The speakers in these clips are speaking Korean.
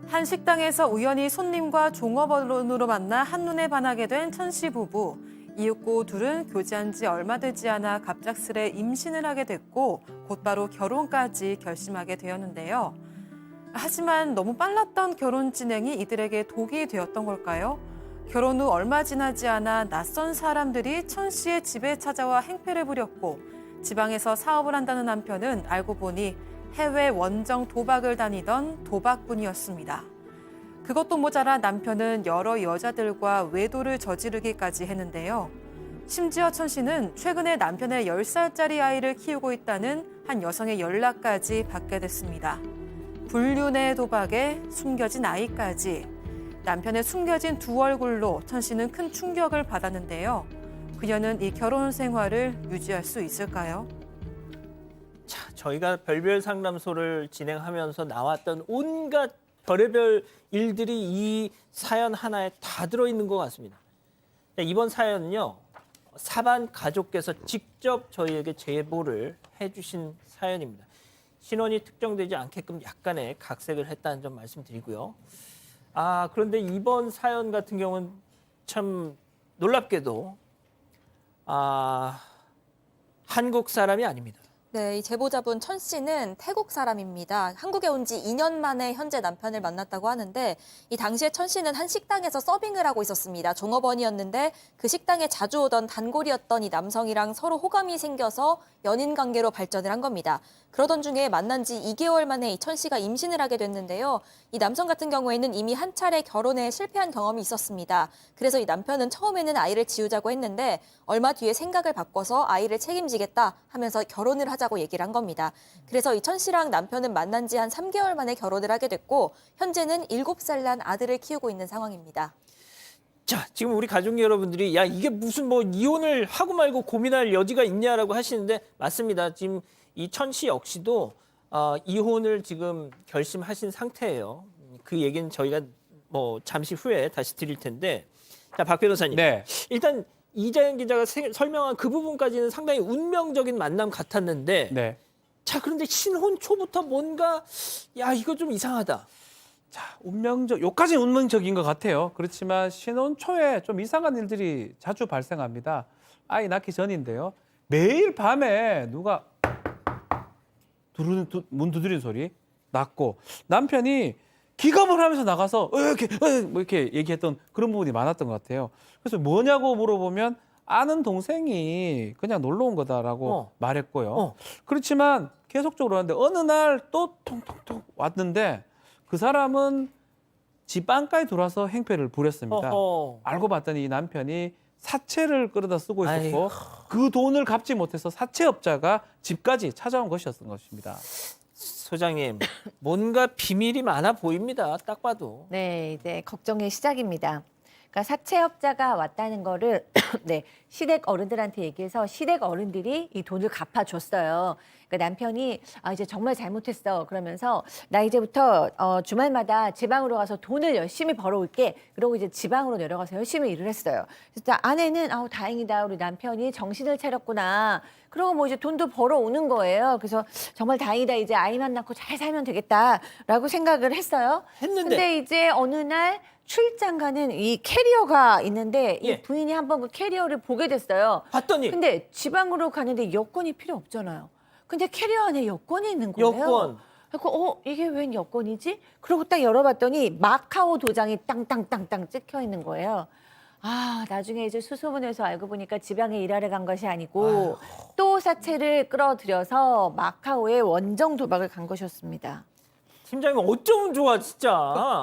한 식당에서 우연히 손님과 종업원으로 만나 한눈에 반하게 된 천 씨 부부. 이윽고 둘은 교제한 지 얼마 되지 않아 갑작스레 임신을 하게 됐고 곧바로 결혼까지 결심하게 되었는데요. 하지만 너무 빨랐던 결혼 진행이 이들에게 독이 되었던 걸까요? 결혼 후 얼마 지나지 않아 낯선 사람들이 천 씨의 집에 찾아와 행패를 부렸고 지방에서 사업을 한다는 남편은 알고 보니 해외 원정 도박을 다니던 도박꾼이었습니다. 그것도 모자라 남편은 여러 여자들과 외도를 저지르기까지 했는데요. 심지어 천 씨는 최근에 남편의 10살짜리 아이를 키우고 있다는 한 여성의 연락까지 받게 됐습니다. 불륜의 도박에 숨겨진 아이까지. 남편의 숨겨진 두 얼굴로 천 씨는 큰 충격을 받았는데요. 그녀는 이 결혼 생활을 유지할 수 있을까요? 자, 저희가 별별 상담소를 진행하면서 나왔던 온갖 별의별 일들이 이 사연 하나에 다 들어있는 것 같습니다. 이번 사연은요, 사반 가족께서 직접 저희에게 제보를 해주신 사연입니다. 신원이 특정되지 않게끔 약간의 각색을 했다는 점 말씀드리고요. 그런데 이번 사연 같은 경우는 참 놀랍게도 한국 사람이 아닙니다. 네, 이 제보자분 천 씨는 태국 사람입니다. 한국에 온 지 2년 만에 현재 남편을 만났다고 하는데 이 당시에 천 씨는 한 식당에서 서빙을 하고 있었습니다. 종업원이었는데 그 식당에 자주 오던 단골이었던 이 남성이랑 서로 호감이 생겨서 연인 관계로 발전을 한 겁니다. 그러던 중에 만난 지 2개월 만에 이 천 씨가 임신을 하게 됐는데요. 이 남성 같은 경우에는 이미 한 차례 결혼에 실패한 경험이 있었습니다. 그래서 이 남편은 처음에는 아이를 지우자고 했는데 얼마 뒤에 생각을 바꿔서 아이를 책임지겠다 하면서 결혼을 하자고 얘기를 한 겁니다. 그래서 이 천 씨랑 남편은 만난 지 한 3개월 만에 결혼을 하게 됐고 현재는 7살 난 아들을 키우고 있는 상황입니다. 자, 지금 우리 가족 여러분들이 야, 이게 무슨 뭐 이혼을 하고 말고 고민할 여지가 있냐라고 하시는데 맞습니다. 지금 이 천 씨 역시도 이혼을 지금 결심하신 상태예요. 그 얘기는 저희가 뭐 잠시 후에 다시 드릴 텐데. 자, 박 변호사님. 네. 일단 이자연 기자가 설명한 그 부분까지는 상당히 운명적인 만남 같았는데 네. 자, 그런데 신혼 초부터 뭔가 야, 이거 좀 이상하다. 자, 요까지는 운명적인 것 같아요. 그렇지만 신혼 초에 좀 이상한 일들이 자주 발생합니다. 아이 낳기 전인데요. 매일 밤에 누가 문 두드리는 소리 났고 남편이 기겁을 하면서 나가서 이렇게 얘기했던 그런 부분이 많았던 것 같아요. 그래서 뭐냐고 물어보면 아는 동생이 그냥 놀러 온 거다라고 말했고요. 그렇지만 계속적으로 하는데 어느 날 또 통통통 왔는데 그 사람은 집 안까지 들어와서 행패를 부렸습니다. 알고 봤더니 이 남편이 사채를 끌어다 쓰고 있었고 그 돈을 갚지 못해서 사채업자가 집까지 찾아온 것이었던 것입니다. 소장님, 뭔가 비밀이 많아 보입니다. 딱 봐도. 네, 이제 걱정의 시작입니다. 그러니까 사채업자가 왔다는 거를 네, 시댁 어른들한테 얘기해서 시댁 어른들이 이 돈을 갚아줬어요. 그러니까 남편이 이제 정말 잘못했어 그러면서 나 이제부터 주말마다 지방으로 가서 돈을 열심히 벌어올게. 그러고 이제 지방으로 내려가서 열심히 일을 했어요. 그래서 아내는 다행이다 우리 남편이 정신을 차렸구나. 그러고 뭐 이제 돈도 벌어오는 거예요. 그래서 정말 다행이다 이제 아이만 낳고 잘 살면 되겠다라고 생각을 했어요. 근데 이제 어느 날 출장 가는 이 캐리어가 있는데 이 부인이 한번 그 캐리어를 보게 됐어요. 봤더니 근데 지방으로 가는데 여권이 필요 없잖아요. 근데 캐리어 안에 여권이 있는 거예요. 여권. 그래서 이게 웬 여권이지? 그러고 딱 열어봤더니 마카오 도장이 땅땅땅땅 찍혀 있는 거예요. 나중에 이제 수소문해서 알고 보니까 지방에 일하러 간 것이 아니고 또 사채를 끌어들여서 마카오에 원정 도박을 간 것이었습니다. 팀장님 어쩌면 좋아 진짜.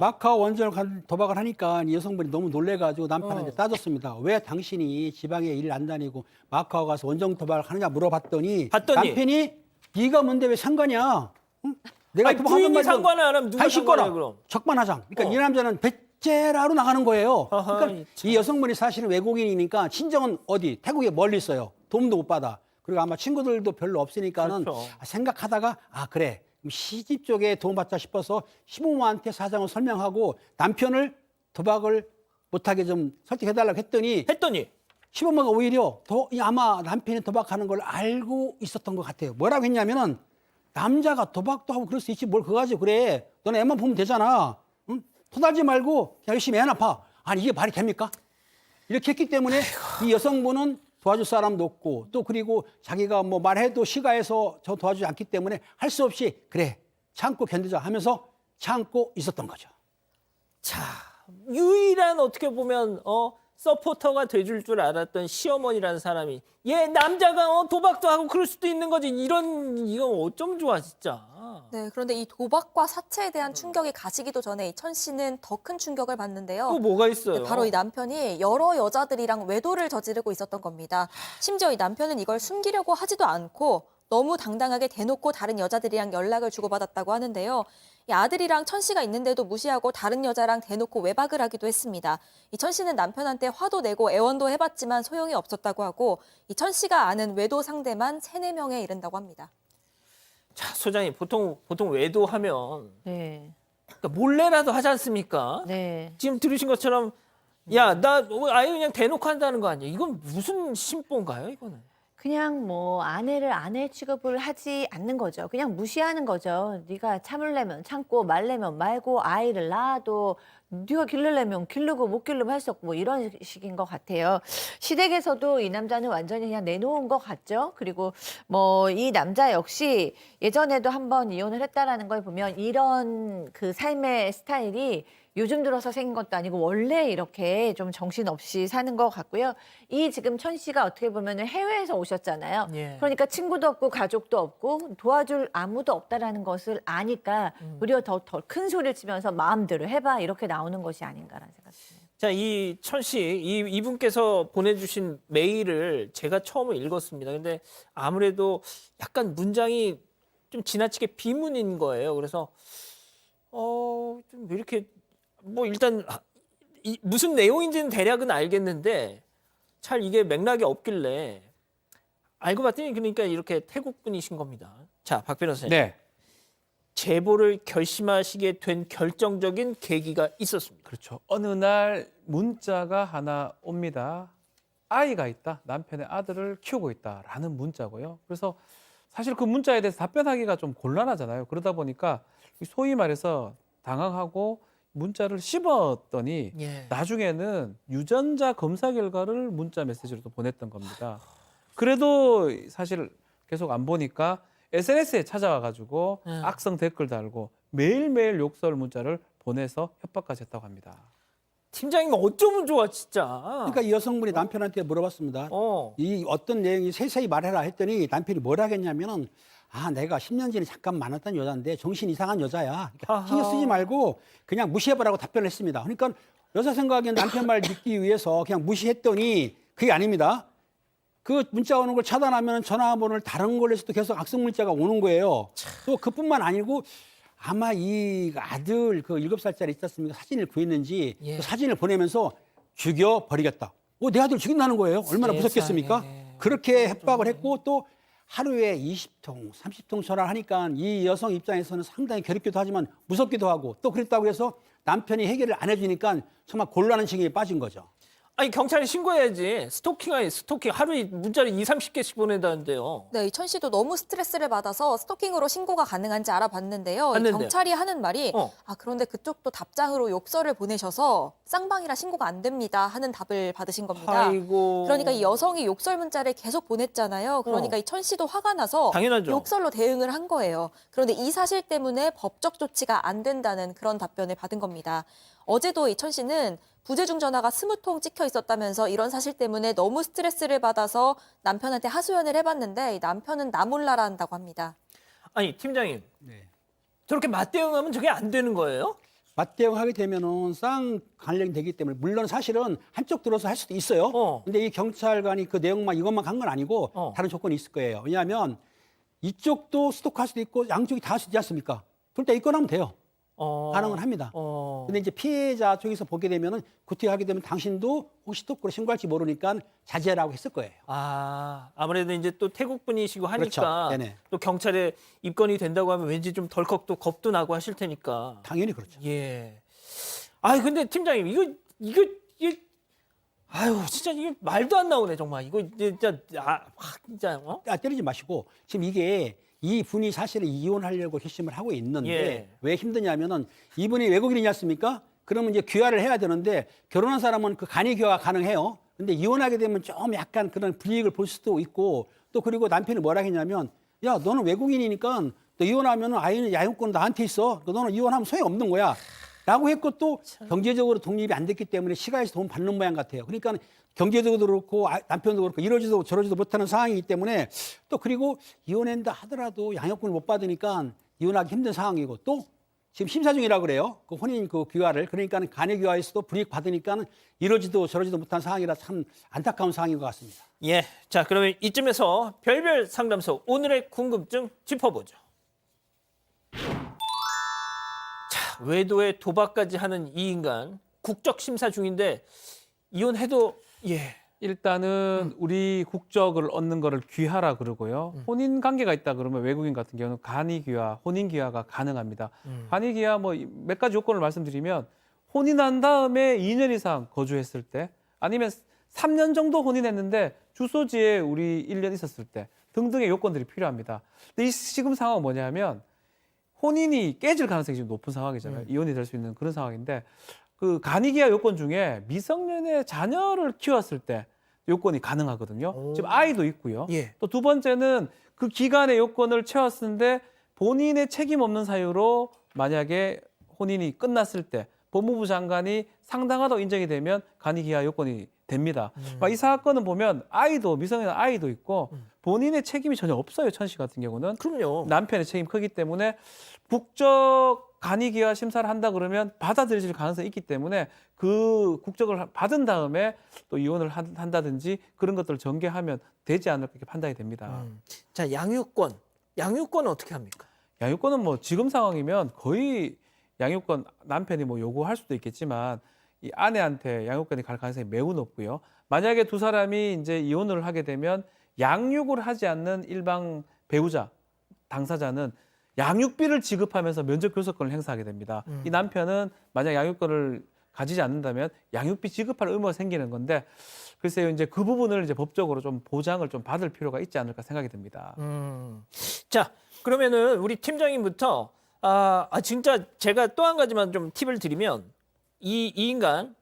마카오 원전을 도박을 하니까 이 여성분이 너무 놀래가지고 남편한테 따졌습니다. 왜 당신이 지방에 일 안 다니고 마카오 가서 원정 도박을 하느냐 물어봤더니 남편이 네가 뭔데 왜 상관이야? 응? 내가 부인이 상관을 안 하면 누가 상관이야 그럼? 적반하장. 그러니까 이 남자는 배째라로 나가는 거예요. 그러니까 이 여성분이 사실은 외국인이니까 친정은 어디? 태국에 멀리 있어요. 도움도 못 받아. 그리고 아마 친구들도 별로 없으니까는 생각하다가 그래. 시집 쪽에 도움받자 싶어서 시부모한테 사정을 설명하고 남편을 도박을 못하게 좀 설득해달라고 했더니 시부모가 오히려 아마 남편이 도박하는 걸 알고 있었던 것 같아요. 뭐라고 했냐면은 남자가 도박도 하고 그럴 수 있지 뭘 그거 가지고 그래. 너는 애만 보면 되잖아. 응? 토달지 말고 그냥 열심히 애 낳아. 아니 이게 말이 됩니까? 이렇게 했기 때문에 이 여성분은 도와줄 사람도 없고 또 그리고 자기가 뭐 말해도 시가해서 저 도와주지 않기 때문에 할 수 없이 그래 참고 견디자 하면서 참고 있었던 거죠. 자, 유일한 어떻게 보면 서포터가 돼줄 줄 알았던 시어머니라는 사람이 얘 남자가 도박도 하고 그럴 수도 있는 거지. 이건 어쩜 좋아 진짜. 네, 그런데 이 도박과 사채에 대한 충격이 가시기도 전에 이 천 씨는 더 큰 충격을 받는데요. 또 뭐가 있어요? 네, 바로 이 남편이 여러 여자들이랑 외도를 저지르고 있었던 겁니다. 심지어 이 남편은 이걸 숨기려고 하지도 않고 너무 당당하게 대놓고 다른 여자들이랑 연락을 주고받았다고 하는데요. 이 아들이랑 천 씨가 있는데도 무시하고 다른 여자랑 대놓고 외박을 하기도 했습니다. 이 천 씨는 남편한테 화도 내고 애원도 해봤지만 소용이 없었다고 하고 이 천 씨가 아는 외도 상대만 3-4명에 이른다고 합니다. 자, 소장님 보통 외도하면 네. 그러니까 몰래라도 하지 않습니까? 네. 지금 들으신 것처럼 야, 나 아예 그냥 대놓고 한다는 거 아니에요? 이건 무슨 심보인가요, 이거는? 그냥 뭐 아내를 아내 취급을 하지 않는 거죠. 그냥 무시하는 거죠. 네가 참으려면 참고 말려면 말고 아이를 낳아도 네가 기르려면 기르고 못 기르면 할 수 없고 뭐 이런 식인 것 같아요. 시댁에서도 이 남자는 완전히 그냥 내놓은 것 같죠. 그리고 뭐 이 남자 역시 예전에도 한번 이혼을 했다라는 걸 보면 이런 그 삶의 스타일이 요즘 들어서 생긴 것도 아니고 원래 이렇게 좀 정신없이 사는 것 같고요. 이 지금 천 씨가 어떻게 보면 해외에서 오셨잖아요. 예. 그러니까 친구도 없고 가족도 없고 도와줄 아무도 없다라는 것을 아니까 오히려 더 큰 소리를 치면서 마음대로 해봐 이렇게 나오는 것이 아닌가라는 생각이 드네요. 자, 이 천 씨, 이분께서 보내주신 메일을 제가 처음 읽었습니다. 근데 아무래도 약간 문장이 좀 지나치게 비문인 거예요. 그래서 좀 왜 이렇게 뭐 일단 무슨 내용인지는 대략은 알겠는데 잘 이게 맥락이 없길래 알고 봤더니 그러니까 이렇게 태국 분이신 겁니다. 자, 박 변호사님. 네. 제보를 결심하시게 된 결정적인 계기가 있었습니다. 그렇죠. 어느 날 문자가 하나 옵니다. 아이가 있다. 남편의 아들을 키우고 있다라는 문자고요. 그래서 사실 그 문자에 대해서 답변하기가 좀 곤란하잖아요. 그러다 보니까 소위 말해서 당황하고 문자를 씹었더니 예. 나중에는 유전자 검사 결과를 문자 메시지로 또 보냈던 겁니다. 그래도 사실 계속 안 보니까 SNS에 찾아와 가지고 악성 댓글 달고 매일매일 욕설 문자를 보내서 협박까지 했다고 합니다. 팀장님 어쩌면 좋아 진짜. 그러니까 이 여성분이 남편한테 물어봤습니다. 이 어떤 내용이 세세히 말해라 했더니 남편이 뭘 하겠냐면은 내가 10년 전에 잠깐 만났던 여자인데 정신 이상한 여자야. 그러니까 신경 쓰지 말고 그냥 무시해보라고 답변을 했습니다. 그러니까 여자 생각엔 남편 말 믿기 위해서 그냥 무시했더니 그게 아닙니다. 그 문자 오는 걸 차단하면 전화번호를 다른 걸로 해서도 계속 악성 문자가 오는 거예요. 또 그뿐만 아니고 아마 이 아들 그 7살짜리 있지 않습니까? 사진을 구했는지 그 사진을 보내면서 죽여버리겠다. 내 아들 죽인다는 거예요. 얼마나 무섭겠습니까? 그렇게 협박을 했고 또 하루에 20통, 30통 전화를 하니까 이 여성 입장에서는 상당히 괴롭기도 하지만 무섭기도 하고 또 그랬다고 해서 남편이 해결을 안 해주니까 정말 곤란한 지경에 빠진 거죠. 아니 경찰에 신고해야지. 스토킹 아니 스토킹 하루에 문자를 20-30개씩 보낸다는데요. 네, 이 천 씨도 너무 스트레스를 받아서 스토킹으로 신고가 가능한지 알아봤는데요. 이 봤는데요. 경찰이 하는 말이 어. 그런데 그쪽도 답장으로 욕설을 보내셔서 쌍방이라 신고가 안 됩니다 하는 답을 받으신 겁니다. 아이고. 그러니까 이 여성이 욕설 문자를 계속 보냈잖아요. 그러니까 이 천 씨도 화가 나서 당연하죠. 욕설로 대응을 한 거예요. 그런데 이 사실 때문에 법적 조치가 안 된다는 그런 답변을 받은 겁니다. 어제도 이 천 씨는 부재중 전화가 20통 찍혀 있었다면서 이런 사실 때문에 너무 스트레스를 받아서 남편한테 하소연을 해봤는데 이 남편은 나 몰라라 한다고 합니다. 아니 팀장님. 저렇게 맞대응하면 저게 안 되는 거예요? 맞대응하게 되면은 쌍관련이 되기 때문에 물론 사실은 한쪽 들어서 할 수도 있어요. 근데 이 경찰관이 그 내용만 이것만 간 건 아니고 다른 조건이 있을 거예요. 왜냐하면 이쪽도 스토커할 수도 있고 양쪽이 다 할 수 있지 않습니까? 둘 다 있거나 하면 돼요. 가능은 합니다. 근데 이제 피해자 쪽에서 보게 되면은 구태하게 되면 당신도 혹시 스토커로 신고할지 모르니까 자제라고 했을 거예요. 아무래도 이제 또 태국 분이시고 하니까 그렇죠. 또 경찰에 입건이 된다고 하면 왠지 좀 덜컥 또 겁도 나고 하실 테니까. 당연히 그렇죠. 예. 근데 팀장님 이거 아유 진짜 이게 말도 안 나오네 정말. 이거 진짜 진짜 때리지 마시고 지금 이 분이 사실은 이혼하려고 결심을 하고 있는데 예. 왜 힘드냐면은 이분이 외국인이지 않습니까? 그러면 이제 귀화를 해야 되는데 결혼한 사람은 그 간이 귀화가 가능해요. 근데 이혼하게 되면 좀 약간 그런 불이익을 볼 수도 있고 또 그리고 남편이 뭐라 했냐면 야 너는 외국인이니까 너 이혼하면 아이는 양육권 나한테 있어. 너는 이혼하면 소용이 없는 거야. 라고 했고 또 경제적으로 독립이 안 됐기 때문에 시가에서 돈 받는 모양 같아요. 그러니까 경제적으로도 그렇고 남편도 그렇고 이러지도 저러지도 못하는 상황이기 때문에 또 그리고 이혼한다 하더라도 양육권을 못 받으니까 이혼하기 힘든 상황이고 또 지금 심사 중이라고 그래요. 그 혼인 그 귀화를. 그러니까 간이 귀화에서도 불이익 받으니까 이러지도 저러지도 못한 상황이라 참 안타까운 상황인 것 같습니다. 예. 자, 그러면 이쯤에서 별별 상담소 오늘의 궁금증 짚어보죠. 자, 외도에 도박까지 하는 이 인간 국적 심사 중인데 이혼해도 예. 일단은 우리 국적을 얻는 거를 귀화라 그러고요. 혼인 관계가 있다 그러면 외국인 같은 경우는 간이 귀화, 혼인 귀화가 가능합니다. 간이 귀화 뭐 몇 가지 요건을 말씀드리면 혼인한 다음에 2년 이상 거주했을 때 아니면 3년 정도 혼인했는데 주소지에 우리 1년 있었을 때 등등의 요건들이 필요합니다. 근데 이 지금 상황은 뭐냐면 혼인이 깨질 가능성이 지금 높은 상황이잖아요. 이혼이 될 수 있는 그런 상황인데 그 간이기화 요건 중에 미성년의 자녀를 키웠을 때 요건이 가능하거든요. 지금 아이도 있고요. 예. 또 두 번째는 그 기간의 요건을 채웠는데 본인의 책임 없는 사유로 만약에 혼인이 끝났을 때 법무부 장관이 상당하다고 인정이 되면 간이기화 요건이 됩니다. 이 사건은 보면 아이도 미성년 아이도 있고 본인의 책임이 전혀 없어요. 천 씨 같은 경우는. 그럼요. 남편의 책임이 크기 때문에 국적 간이기화 심사를 한다 그러면 받아들일 가능성이 있기 때문에 그 국적을 받은 다음에 또 이혼을 한다든지 그런 것들을 전개하면 되지 않을까 이렇게 판단이 됩니다. 자, 양육권은 어떻게 합니까? 양육권은 뭐 지금 상황이면 거의 양육권 남편이 뭐 요구할 수도 있겠지만 이 아내한테 양육권이 갈 가능성이 매우 높고요. 만약에 두 사람이 이제 이혼을 하게 되면 양육을 하지 않는 일방 배우자, 당사자는 양육비를 지급하면서 면접 교섭권을 행사하게 됩니다. 이 남편은 만약 양육권을 가지지 않는다면 양육비 지급할 의무가 생기는 건데 글쎄요 이제 그 부분을 이제 법적으로 좀 보장을 좀 받을 필요가 있지 않을까 생각이 듭니다. 자, 그러면은 우리 팀장님부터 진짜 제가 또 한 가지만 좀 팁을 드리면 이 인간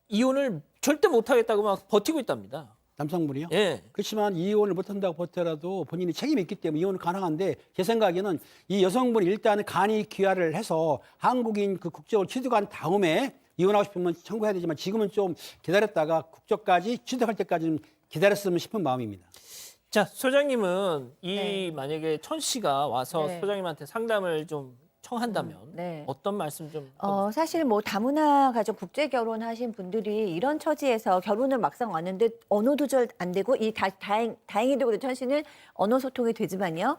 이혼을 절대 못 하겠다고 막 버티고 있답니다. 남성분이요? 예. 그렇지만 이혼을 못한다고 버텨라도 본인이 책임이 있기 때문에 이혼은 가능한데 제 생각에는 이 여성분이 일단 간이 귀화를 해서 한국인 그 국적을 취득한 다음에 이혼하고 싶으면 청구해야 되지만 지금은 좀 기다렸다가 국적까지 취득할 때까지 좀 기다렸으면 싶은 마음입니다. 자, 소장님은 네. 만약에 천 씨가 와서 네. 소장님한테 상담을 좀 청한다면 네. 어떤 말씀 좀 사실 뭐 다문화 가족 국제 결혼하신 분들이 이런 처지에서 결혼을 막상 왔는데 언어 조절 안 되고 다행히도 그래도 천 씨는 언어 소통이 되지만요.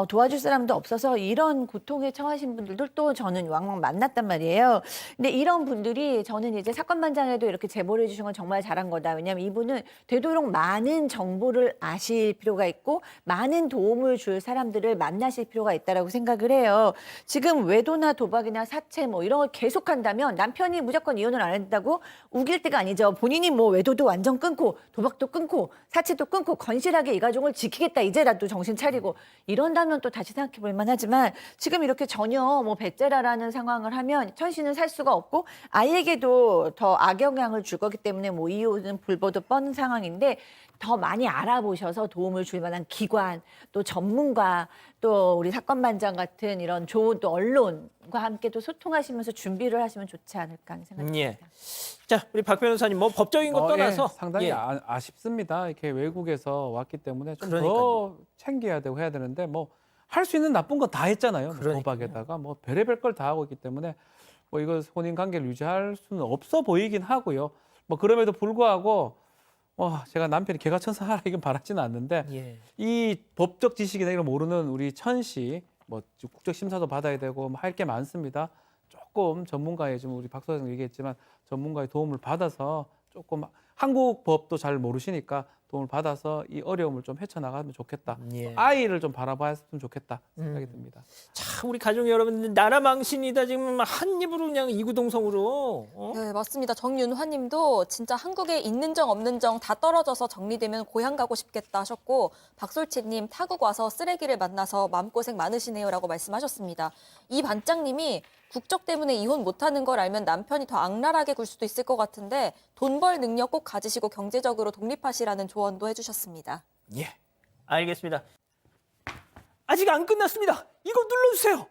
도와줄 사람도 없어서 이런 고통에 처하신 분들도 또 저는 왕왕 만났단 말이에요. 근데 이런 분들이 저는 이제 사건반장에도 이렇게 제보를 해주신 건 정말 잘한 거다. 왜냐하면 이분은 되도록 많은 정보를 아실 필요가 있고 많은 도움을 줄 사람들을 만나실 필요가 있다라고 생각을 해요. 지금 외도나 도박이나 사채 뭐 이런 걸 계속한다면 남편이 무조건 이혼을 안 한다고 우길 때가 아니죠. 본인이 뭐 외도도 완전 끊고 도박도 끊고 사채도 끊고 건실하게 이 가족을 지키겠다 이제라도 정신 차리고 이런다면 또 다시 생각해 볼 만하지만 지금 이렇게 전혀 뭐 배째라라는 상황을 하면 천 씨는 살 수가 없고 아이에게도 더 악영향을 줄 거기 때문에 뭐 이혼은 불보듯 뻔한 상황인데 더 많이 알아보셔서 도움을 줄 만한 기관, 또 전문가, 또 우리 사건반장 같은 이런 좋은 또 언론과 함께 또 소통하시면서 준비를 하시면 좋지 않을까 하는 생각이 듭니다. 예. 자, 우리 박 변호사님 뭐 법적인 거 떠나서 상당히 예. 아쉽습니다. 이렇게 외국에서 왔기 때문에 좀 그러니까요. 더 챙겨야 되고 해야 되는데 뭐 할 수 있는 나쁜 건 다 했잖아요. 뭐 그러니까요. 도박에다가 뭐 별의별 걸 다 하고 있기 때문에 뭐 이거 혼인 관계를 유지할 수는 없어 보이긴 하고요. 뭐 그럼에도 불구하고 제가 남편이 개가천선하라긴 바라지는 않는데 예. 이 법적 지식이나 이런 거 모르는 우리 천 씨 뭐 국적 심사도 받아야 되고 뭐 할 게 많습니다. 조금 전문가의 좀 우리 박 소장 얘기했지만 전문가의 도움을 받아서 조금 한국 법도 잘 모르시니까 도움을 받아서 이 어려움을 좀 헤쳐나가면 좋겠다. 예. 아이를 좀 바라봤으면 좋겠다 생각이 듭니다. 참 우리 가족 여러분들 나라 망신이다 지금 한 입으로 그냥 이구동성으로. 네, 맞습니다. 정윤화님도 진짜 한국에 있는 정 없는 정 다 떨어져서 정리되면 고향 가고 싶겠다 하셨고 박솔채님 타국 와서 쓰레기를 만나서 마음고생 많으시네요라고 말씀하셨습니다. 이 반장님이 국적 때문에 이혼 못하는 걸 알면 남편이 더 악랄하게 굴 수도 있을 것 같은데 돈 벌 능력 꼭 가지시고 경제적으로 독립하시라는 조언도 해주셨습니다. 예, 알겠습니다. 아직 안 끝났습니다. 이거 눌러주세요.